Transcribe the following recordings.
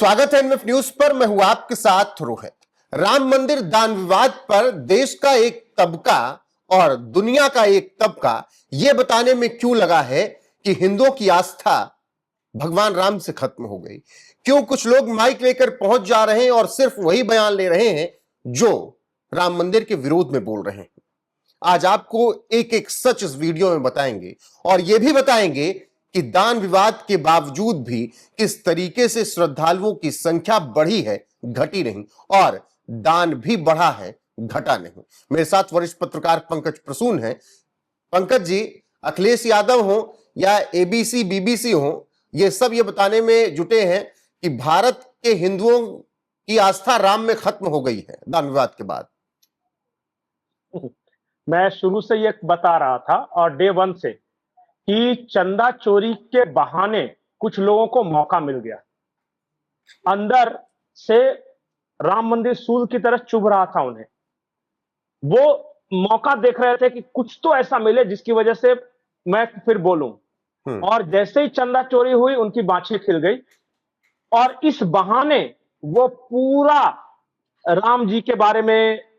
स्वागत है NF news पर। मैं हूं आपके साथ रोहित। राम मंदिर दान विवाद पर देश का एक तबका और दुनिया का एक तबका यह बताने में क्यों लगा है कि हिंदुओं की आस्था भगवान राम से खत्म हो गई। क्यों कुछ लोग माइक लेकर पहुंच जा रहे हैं और सिर्फ वही बयान ले रहे हैं जो राम मंदिर के विरोध में बोल रहे हैं। आज आपको एक एक सच इस वीडियो में बताएंगे और यह भी बताएंगे कि दान विवाद के बावजूद भी किस तरीके से श्रद्धालुओं की संख्या बढ़ी है, घटी नहीं, और दान भी बढ़ा है, घटा नहीं। मेरे साथ वरिष्ठ पत्रकार पंकज प्रसून हैं। पंकज जी, अखिलेश यादव हो या एबीसी बीबीसी हो, ये सब ये बताने में जुटे हैं कि भारत के हिंदुओं की आस्था राम में खत्म हो गई है दान विवाद के बाद। मैं शुरू से ये बता रहा था और डे वन से कि चंदा चोरी के बहाने कुछ लोगों को मौका मिल गया। अंदर से राम मंदिर सूल की तरह चुभ रहा था उन्हें। वो मौका देख रहे थे कि कुछ तो ऐसा मिले जिसकी वजह से मैं फिर बोलूं। और जैसे ही चंदा चोरी हुई उनकी बाछी खिल गई और इस बहाने वो पूरा राम जी के बारे में,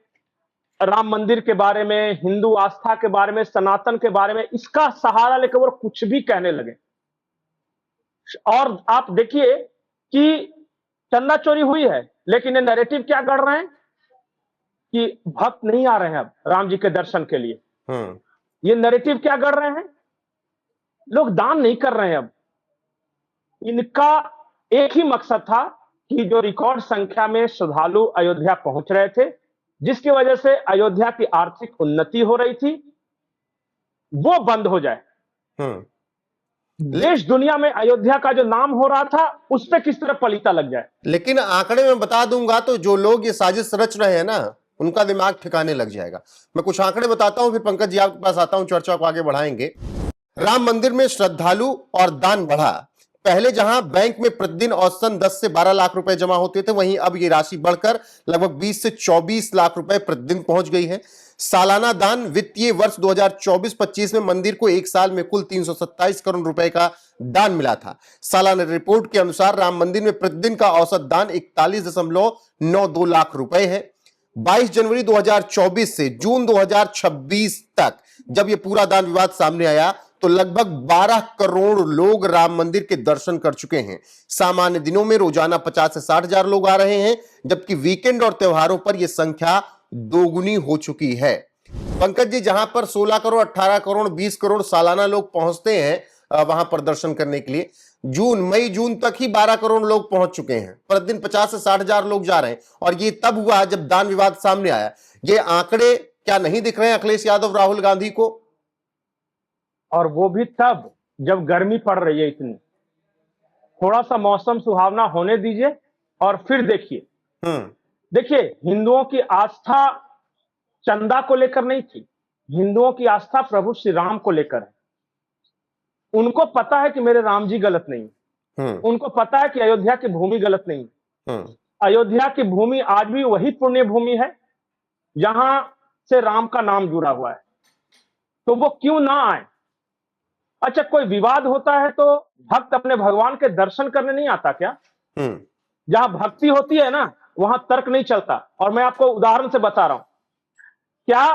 राम मंदिर के बारे में, हिंदू आस्था के बारे में, सनातन के बारे में इसका सहारा लेकर वो कुछ भी कहने लगे। और आप देखिए कि चंदा चोरी हुई है लेकिन ये नैरेटिव क्या गढ़ रहे हैं कि भक्त नहीं आ रहे हैं अब राम जी के दर्शन के लिए। ये नैरेटिव क्या गढ़ रहे हैं, लोग दान नहीं कर रहे हैं। अब इनका एक ही मकसद था कि जो रिकॉर्ड संख्या में श्रद्धालु अयोध्या पहुंच रहे थे, जिसकी वजह से अयोध्या की आर्थिक उन्नति हो रही थी, वो बंद हो जाए। देश दुनिया में अयोध्या का जो नाम हो रहा था उस पर किस तरह पलीता लग जाए। लेकिन आंकड़े में बता दूंगा तो जो लोग ये साजिश रच रहे हैं ना, उनका दिमाग ठिकाने लग जाएगा। मैं कुछ आंकड़े बताता हूं, फिर पंकज जी आपके पास आता हूं, चर्चा को आगे बढ़ाएंगे। राम मंदिर में श्रद्धालु और दान बढ़ा। पहले जहां बैंक में प्रतिदिन औसतन 10 से 12 लाख रुपए जमा होते थे, वहीं अब ये राशि बढ़कर लगभग 20 से 24 लाख रुपए प्रतिदिन पहुंच गई है। सालाना दान वित्तीय वर्ष 2024-25 में मंदिर को एक साल में कुल 327 करोड़ रुपए का दान मिला था। सालाना रिपोर्ट के अनुसार राम मंदिर में प्रतिदिन का औसत दान 41.92 लाख रुपए है। 22 जनवरी 2024 से जून 2026 तक जब यह पूरा दान विवाद सामने आया तो लगभग 12 करोड़ लोग राम मंदिर के दर्शन कर चुके हैं। सामान्य दिनों में रोजाना 50 से 60 हजार लोग आ रहे हैं, जबकि वीकेंड और त्योहारों पर यह संख्या दोगुनी हो चुकी है। पंकज जी, जहां पर 16 करोड़, 18 करोड़, 20 करोड़ सालाना लोग पहुंचते हैं वहां पर दर्शन करने के लिए, मई जून तक ही 12 करोड़ लोग पहुंच चुके हैं। प्रतिदिन 50 से 60 हजार लोग जा रहे हैं और ये तब हुआ जब दान विवाद सामने आया। ये आंकड़े क्या नहीं दिख रहे हैं अखिलेश यादव, राहुल गांधी को? और वो भी तब जब गर्मी पड़ रही है इतनी। थोड़ा सा मौसम सुहावना होने दीजिए और फिर देखिए। देखिए, हिंदुओं की आस्था चंदा को लेकर नहीं थी, हिंदुओं की आस्था प्रभु श्री राम को लेकर है। उनको पता है कि मेरे राम जी गलत नहीं। उनको पता है कि अयोध्या की भूमि गलत नहीं। अयोध्या की भूमि आज भी वही पुण्य भूमि है जहां से राम का नाम जुड़ा हुआ है, तो वो क्यों ना आए। अच्छा, कोई विवाद होता है तो भक्त अपने भगवान के दर्शन करने नहीं आता क्या? जहां भक्ति होती है ना, वहां तर्क नहीं चलता। और मैं आपको उदाहरण से बता रहा हूं, क्या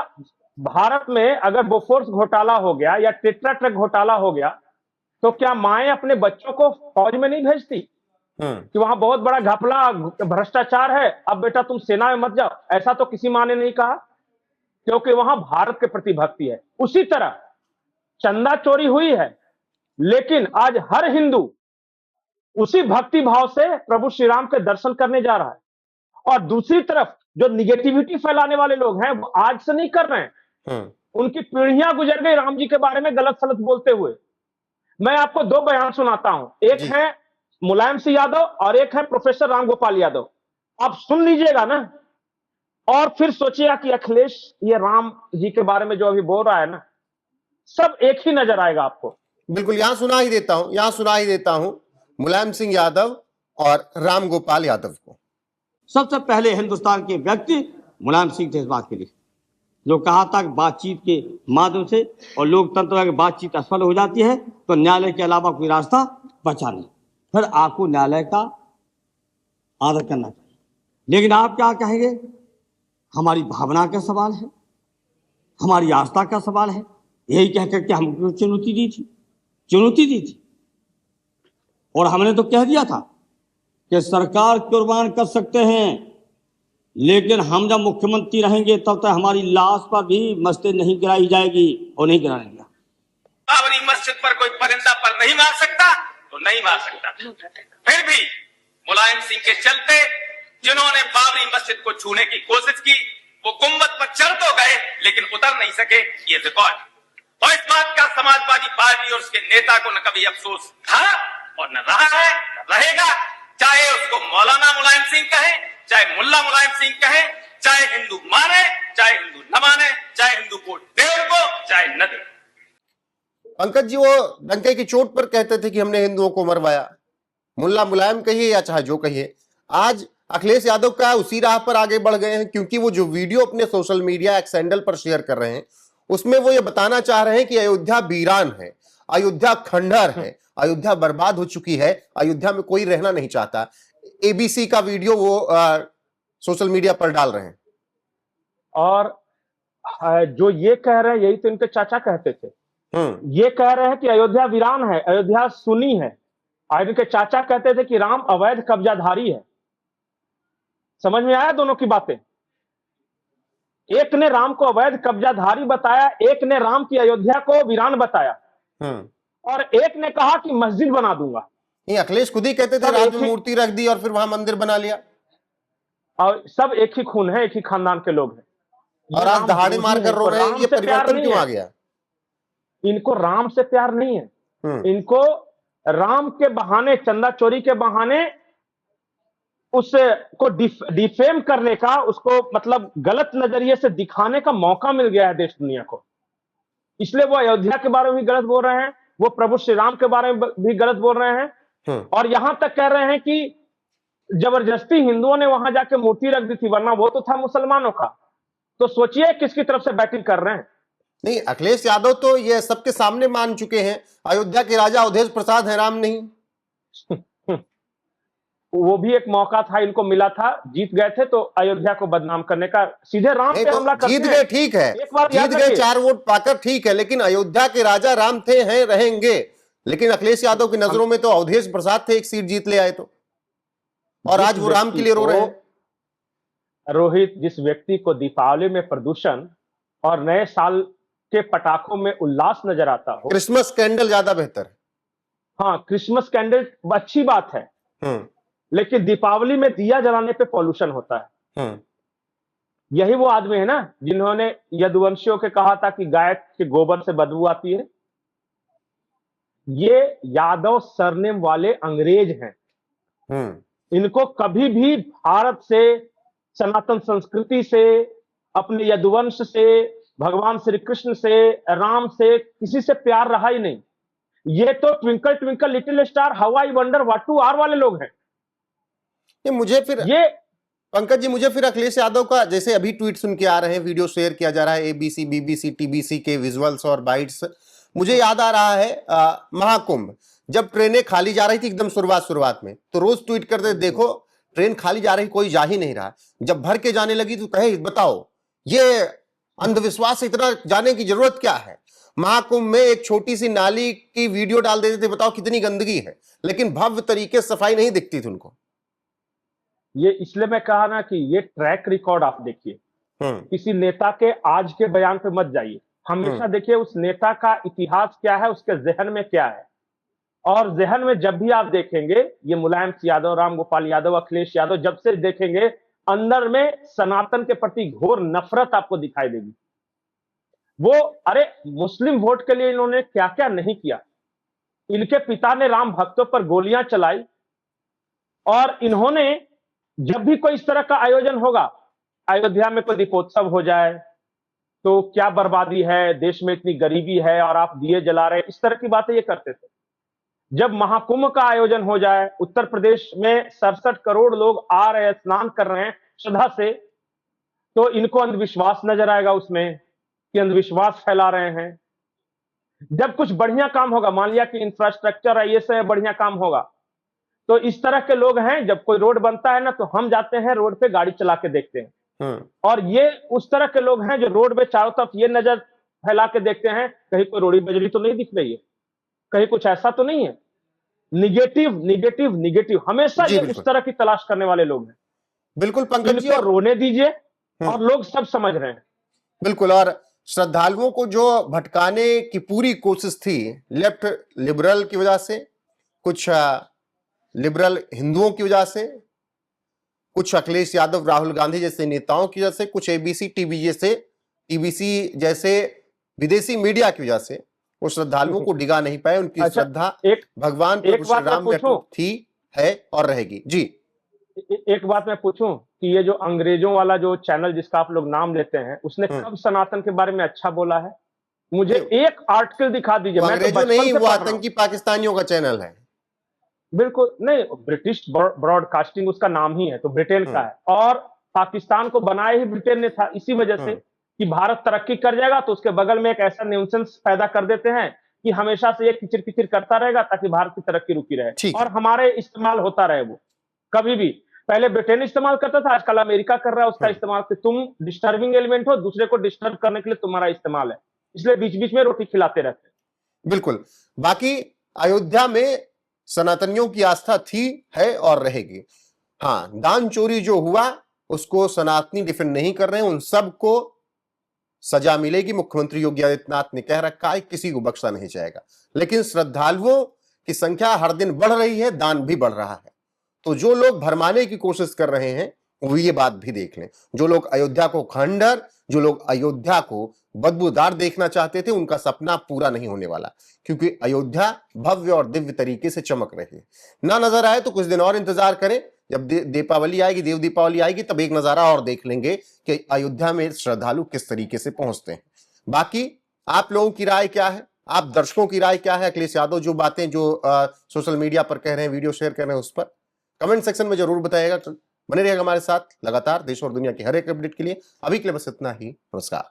भारत में अगर बोफोर्स घोटाला हो गया या टेट्रा ट्रक घोटाला हो गया तो क्या माएं अपने बच्चों को फौज में नहीं भेजती कि वहां बहुत बड़ा घपला भ्रष्टाचार है, अब बेटा तुम सेना में मत जाओ? ऐसा तो किसी मां ने नहीं कहा, क्योंकि वहां भारत के प्रति भक्ति है। उसी तरह चंदा चोरी हुई है, लेकिन आज हर हिंदू उसी भक्ति भाव से प्रभु श्री राम के दर्शन करने जा रहा है। और दूसरी तरफ जो निगेटिविटी फैलाने वाले लोग हैं वो आज से नहीं कर रहे हैं, उनकी पीढ़ियां गुजर गई राम जी के बारे में गलत सलत बोलते हुए। मैं आपको दो बयान सुनाता हूं, एक है मुलायम सिंह यादव और एक है प्रोफेसर राम गोपाल यादव। आप सुन लीजिएगा ना और फिर सोचिएगा कि अखिलेश ये राम जी के बारे में जो अभी बोल रहा है ना, सब एक ही नजर आएगा आपको। बिल्कुल, यहां सुना ही देता हूं मुलायम सिंह यादव और राम गोपाल यादव को। सबसे पहले हिंदुस्तान के व्यक्ति मुलायम सिंह थे इस बात के लिए, जो कहा था कि बातचीत के माध्यम से और लोकतंत्र की बातचीत असफल हो जाती है तो न्यायालय के अलावा कोई रास्ता बचा नहीं। फिर आपको न्यायालय का आदर करना चाहिए। लेकिन आप क्या कहेंगे, हमारी भावना का सवाल है, हमारी आस्था का सवाल है, यही कह करके हमको चुनौती दी थी। और हमने तो कह दिया था कि सरकार कुर्बान कर सकते हैं, लेकिन हम जब मुख्यमंत्री रहेंगे तब तक हमारी लाश पर भी मस्जिद नहीं गिराई जाएगी, और नहीं गिराने दिया। बाबरी मस्जिद पर कोई परिंदा पर नहीं मार सकता तो नहीं मार सकता। फिर भी मुलायम सिंह के चलते जिन्होंने बाबरी मस्जिद को छूने की कोशिश की, वो गुंबद पर चढ़ तो गए लेकिन उतर नहीं सके। ये रिकॉर्ड, और इस बात का समाजवादी पार्टी और उसके नेता को न कभी अफसोस था और न रहा है, न रहेगा। चाहे उसको मौलाना मुलायम सिंह कहे, चाहे मुल्ला मुलायम सिंह कहे, चाहे हिंदू माने, चाहे हिंदू न माने, चाहे हिंदू को दे उनको, चाहे न दे। पंकज जी, वो डंके की चोट पर कहते थे कि हमने हिंदुओं को मरवाया, मुल्ला मुलायम कहिए या चाहे जो कहिए। आज अखिलेश यादव का उसी राह पर आगे बढ़ गए हैं, क्योंकि वो जो वीडियो अपने सोशल मीडिया एक्स हैंडल पर शेयर कर रहे हैं उसमें वो ये बताना चाह रहे हैं कि अयोध्या वीरान है, अयोध्या खंडहर है, अयोध्या बर्बाद हो चुकी है, अयोध्या में कोई रहना नहीं चाहता। एबीसी का वीडियो वो सोशल मीडिया पर डाल रहे हैं। और जो ये कह रहे हैं यही तो इनके चाचा कहते थे। ये कह रहे हैं कि अयोध्या वीरान है, अयोध्या सुनी है, और इनके चाचा कहते थे कि राम अवैध कब्जाधारी है। समझ में आया दोनों की बातें? एक ने राम को अवैध कब्जाधारी बताया, एक ने राम की अयोध्या को वीरान बताया, और एक ने कहा कि मस्जिद बना दूंगा। ये अखिलेश खुद ही कहते थे रात में मूर्ति रख दी और फिर वहां मंदिर बना लिया। और सब एक ही खून है, एक ही खानदान के लोग हैं, और आज दहाड़े मारकर रो रहे हैं। ये परिवर्तन क्यों आ गया? इनको राम से प्यार नहीं है, इनको राम के बहाने, चंदा चोरी के बहाने उसको डिफेम करने का, उसको मतलब गलत नजरिए से दिखाने का मौका मिल गया है देश दुनिया को। इसलिए वो अयोध्या के बारे में भी गलत बोल रहे हैं, वो प्रभु श्री राम के बारे में भी गलत बोल रहे हैं, और यहां तक कह रहे हैं कि जबरदस्ती हिंदुओं ने वहां जाके मूर्ति रख दी थी, वरना वो तो था मुसलमानों का। तो सोचिए किसकी तरफ से बैटिंग कर रहे हैं। नहीं, अखिलेश यादव तो ये सबके सामने मान चुके हैं, अयोध्या के राजा अवधेश प्रसाद है, राम नहीं। वो भी एक मौका था, इनको मिला था, जीत गए थे, तो अयोध्या को बदनाम करने का सीधे राम पे हमला करते हैं। जीत गए, ठीक है, जीत गए 4 वोट पाकर, ठीक है, लेकिन अयोध्या के राजा राम थे, हैं, रहेंगे। लेकिन अखिलेश यादव की नजरों में तो अवधेश प्रसाद थे, एक सीट जीत ले आए तो, और आज वो राम के लिए रो रहे हैं। रोहित, जिस व्यक्ति को दीपावली में प्रदूषण और नए साल के पटाखों में उल्लास नजर आता हो, क्रिसमस कैंडल ज्यादा बेहतर है। हाँ, क्रिसमस कैंडल अच्छी बात है, लेकिन दीपावली में दिया जलाने पे पॉल्यूशन होता है। यही वो आदमी है ना जिन्होंने यदुवंशियों के कहा था कि गाय के गोबर से बदबू आती है। ये यादव सरनेम वाले अंग्रेज हैं। इनको कभी भी भारत से, सनातन संस्कृति से, अपने यदुवंश से, भगवान श्री कृष्ण से, राम से, किसी से प्यार रहा ही नहीं। ये तो twinkle twinkle little star, how I wonder what to are वाले लोग हैं। पंकज जी, मुझे फिर अखिलेश यादव का, जैसे अभी ट्वीट सुन के आ रहे हैं, वीडियो शेयर किया जा रहा है, एबीसी, बीबीसी, टीबीसी के विजुअल्स और बाइट्स, मुझे याद आ रहा है महाकुंभ, जब ट्रेनें खाली जा रही थी एकदम शुरुआत में, तो रोज ट्वीट करते देखो ट्रेन खाली जा रही, कोई जा ही नहीं रहा। जब भर के जाने लगी तो कहे बताओ ये अंधविश्वास, इतना जाने की जरूरत क्या है। महाकुंभ में एक छोटी सी नाली की वीडियो डाल देते थे, बताओ कितनी गंदगी है, लेकिन भव्य तरीके से सफाई नहीं दिखती थी उनको। ये इसलिए मैं कहा ना कि ये ट्रैक रिकॉर्ड आप देखिए, किसी नेता के आज के बयान पे मत जाइए, हमेशा देखिए उस नेता का इतिहास क्या है, उसके जहन में क्या है। और जहन में जब भी आप देखेंगे ये मुलायम सिंह यादव, राम गोपाल यादव, अखिलेश यादव, जब से देखेंगे अंदर में सनातन के प्रति घोर नफरत आपको दिखाई देगी। वो, अरे मुस्लिम वोट के लिए इन्होंने क्या क्या नहीं किया। इनके पिता ने राम भक्तों पर गोलियां चलाई, और इन्होंने जब भी कोई इस तरह का आयोजन होगा, अयोध्या में कोई दीपोत्सव हो जाए तो क्या बर्बादी है, देश में इतनी गरीबी है और आप दिए जला रहे, इस तरह की बातें ये करते थे। जब महाकुंभ का आयोजन हो जाए, उत्तर प्रदेश में 67 करोड़ लोग आ रहे हैं, स्नान कर रहे हैं श्रद्धा से, तो इनको अंधविश्वास नजर आएगा उसमें कि अंधविश्वास फैला रहे हैं। जब कुछ बढ़िया काम होगा, मान लिया कि इंफ्रास्ट्रक्चर है, ये सब बढ़िया काम होगा, तो इस तरह के लोग हैं, जब कोई रोड बनता है ना तो हम जाते हैं रोड पे गाड़ी चला के देखते हैं। और ये उस तरह के लोग हैं जो रोड पे चारों तरफ ये नजर फैला के देखते हैं, कहीं कोई रोड़ी बजरी तो नहीं दिख रही है, कहीं कुछ ऐसा तो नहीं है। निगेटिव निगेटिव निगेटिव, हमेशा जी, ये बिल्कुल। उस तरह की तलाश करने वाले लोग हैं। बिल्कुल पंकज जी, इनको और रोने दीजिए और लोग सब समझ रहे हैं। बिल्कुल, और श्रद्धालुओं को जो भटकाने की पूरी कोशिश थी लेफ्ट लिबरल की वजह से, कुछ लिबरल हिंदुओं की वजह से, कुछ अखिलेश यादव राहुल गांधी जैसे नेताओं की वजह से, कुछ एबीसी टीबीसी जैसे विदेशी मीडिया की वजह से वो श्रद्धालुओं को डिगा नहीं पाए। उनकी अच्छा, श्रद्धा एक भगवान एक प्रभु श्री बात मैं राम में पूछूं? थी, है और रहेगी। जी एक बात मैं पूछूं कि ये जो अंग्रेजों वाला जो चैनल जिसका आप लोग नाम लेते हैं, उसने कब सनातन के बारे में अच्छा बोला है? मुझे एक आर्टिकल दिखा दीजिए। वो मैं तो अंग्रेजों बचपन नहीं, से वो पढ़ रहा हूं। आतंकी पाकिस्तानियों का चैनल है। बिल्कुल नहीं, ब्रिटिश ब्रॉडकास्टिंग उसका नाम ही है, तो ब्रिटेन का है। और पाकिस्तान को बनाया ही ब्रिटेन ने था, इसी वजह से कि भारत तरक्की कर जाएगा तो उसके बगल में एक ऐसा न्यूसेंस पैदा कर देते हैं कि हमेशा से ये किचिर किचिर करता रहेगा ताकि भारत की तरक्की रुकी रहे ठीक है। और हमारे इस्तेमाल होता रहे। वो कभी भी पहले ब्रिटेन इस्तेमाल करता था, आजकल अमेरिका कर रहा है उसका इस्तेमाल, कि तुम डिस्टर्बिंग एलिमेंट हो, दूसरे को डिस्टर्ब करने के लिए तुम्हारा इस्तेमाल है, इसलिए बीच बीच में रोटी खिलाते रहते हैं। बिल्कुल। बाकी अयोध्या में सनातनियों की आस्था थी, है और रहेगी। हाँ, दान चोरी जो हुआ उसको सनातनी डिफेंड नहीं कर रहे हैं, उन सबको सजा मिलेगी। मुख्यमंत्री योगी आदित्यनाथ ने कह रखा है किसी को बख्शा नहीं जाएगा। लेकिन श्रद्धालुओं की संख्या हर दिन बढ़ रही है, दान भी बढ़ रहा है। तो जो लोग भरमाने की कोशिश कर रहे हैं वो ये बात भी देख लें। जो लोग अयोध्या को खंडर, जो लोग अयोध्या को बदबूदार देखना चाहते थे, उनका सपना पूरा नहीं होने वाला, क्योंकि अयोध्या भव्य और दिव्य तरीके से चमक रही है। ना नजर आए तो कुछ दिन और इंतजार करें, जब दीपावली आएगी, देव दीपावली आएगी, तब एक नजारा और देख लेंगे कि अयोध्या में श्रद्धालु किस तरीके से पहुंचते हैं। बाकी आप लोगों की राय क्या है, आप दर्शकों की राय क्या है? अखिलेश यादव जो बातें जो सोशल मीडिया पर कह रहे हैं, वीडियो शेयर कर रहे हैं, उस पर कमेंट सेक्शन में जरूर बताइएगा। बने रहिएगा हमारे साथ लगातार देश और दुनिया की हर एक अपडेट के लिए। अभी के लिए बस इतना ही। नमस्कार।